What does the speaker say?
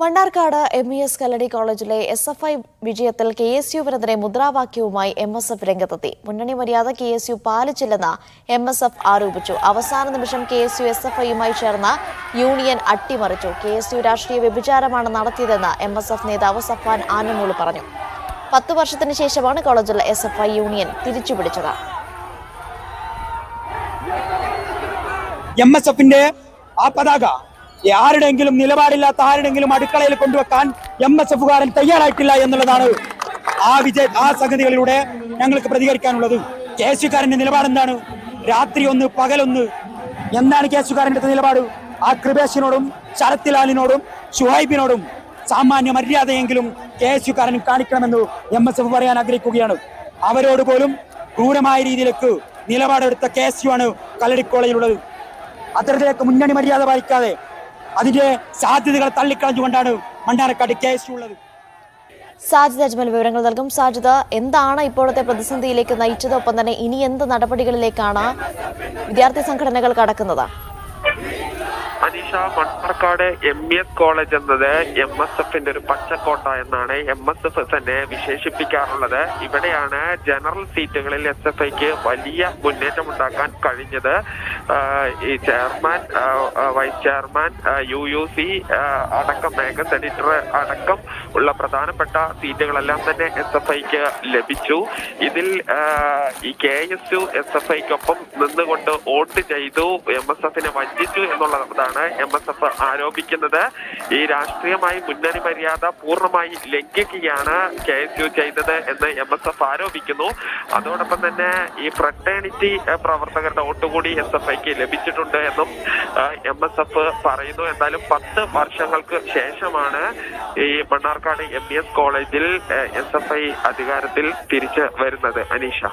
Mannarkkad MES കല്ലടി കോളേജിലെ SFI വിജയത്തിൽ KSUവിനെതിരെ മുദ്രാവാക്യവുമായി MSF രംഗത്തെത്തി. മുന്നണി മര്യാദ KSU പാലിച്ചില്ലെന്ന് MSF ആരോപിച്ചു. അവസാന നിമിഷം KSU SFIയുമായി ചേർന്ന യൂണിയൻ അട്ടിമറിച്ചു. KSU രാഷ്ട്രീയ വ്യഭിചാരമാണ് നടത്തിയതെന്ന് MSF നേതാവ് സഫാൻ ആനമൂള് പറഞ്ഞു. 10 വർഷത്തിന് ശേഷമാണ് കോളേജിൽ SFI യൂണിയൻ തിരിച്ചുപിടിച്ചത്. MSFന്റെ ആ പതാക ആരുടെങ്കിലും നിലപാടില്ലാത്ത ആരുടെങ്കിലും അടുക്കളയിൽ കൊണ്ടുവെക്കാൻ MSFകാരൻ തയ്യാറായിട്ടില്ല എന്നുള്ളതാണ് ആ സംഗതികളിലൂടെ ഞങ്ങൾക്ക് പ്രതികരിക്കാനുള്ളത്. KSUക്കാരന്റെ നിലപാട് എന്താണ്? രാത്രി ഒന്ന് പകലൊന്ന്. എന്താണ് KSUക്കാരന്റെ നിലപാട്? ആ കൃപേഷിനോടും ശരത്ലാലിനോടും ഷുഹൈബിനോടും സാമാന്യ മര്യാദയെങ്കിലും KSUക്കാരൻ കാണിക്കണമെന്ന് MSF പറയാൻ ആഗ്രഹിക്കുകയാണ്. അവരോട് പോലും ക്രൂരമായ രീതിയിലേക്ക് നിലപാടെടുത്ത KSU ആണ് കല്ലടി കോളേജിലുള്ളത്. അത്തരത്തിലേക്ക് മുന്നണി മര്യാദ പാലിക്കാതെ അതിന്റെ സാധ്യതകൾ തള്ളിക്കളഞ്ഞുകൊണ്ടാണ് മണ്ണാർക്കാട് KSU ഉള്ളത്. സാജിദ് അജ്മൽ വിവരങ്ങൾ നൽകും. സാജിദ്, എന്താണ് ഇപ്പോഴത്തെ പ്രതിസന്ധിയിലേക്ക് നയിച്ചത്? ഒപ്പം തന്നെ ഇനി എന്ത് നടപടികളിലേക്കാണ് വിദ്യാർത്ഥി സംഘടനകൾ കടക്കുന്നത്? അനീഷ, മണ്ണാർക്കാട് MES കോളേജ് എന്നത് MSFന്റെ ഒരു പച്ചക്കോട്ട എന്നാണ് MSF തന്നെ വിശേഷിപ്പിക്കാറുള്ളത്. ഇവിടെയാണ് ജനറൽ സീറ്റുകളിൽ SFIക്ക് വലിയ മുന്നേറ്റമുണ്ടാക്കാൻ കഴിഞ്ഞത്. ഈ ചെയർമാൻ, വൈസ് ചെയർമാൻ, UUC അടക്കം മേഘസ് എഡിറ്റർ അടക്കം ഉള്ള പ്രധാനപ്പെട്ട സീറ്റുകളെല്ലാം തന്നെ SFIക്ക് ലഭിച്ചു. ഇതിൽ ഈ KSU SFIക്കൊപ്പം നിന്നുകൊണ്ട് വോട്ട് ചെയ്തു, MSFനെ വഞ്ചിച്ചു എന്നുള്ളതാണ് MSF ആരോപിക്കുന്നത്. ഈ രാഷ്ട്രീയമായി മുന്നണി മര്യാദ പൂർണ്ണമായി ലംഘിക്കുകയാണ് KSU ചെയ്തത് എന്ന് MSF ആരോപിക്കുന്നു. അതോടൊപ്പം തന്നെ ഈ ഫ്രട്ടേണിറ്റി പ്രവർത്തകരുടെ വോട്ടുകൂടി SFIക്ക് ലഭിച്ചിട്ടുണ്ട് എന്നും MSF പറയുന്നു. എന്തായാലും 10 വർഷങ്ങൾക്ക് ശേഷമാണ് ഈ മണ്ണാർക്കാട് MES കോളേജിൽ SFI അധികാരത്തിൽ തിരിച്ചു വരുന്നത്. അനീഷ.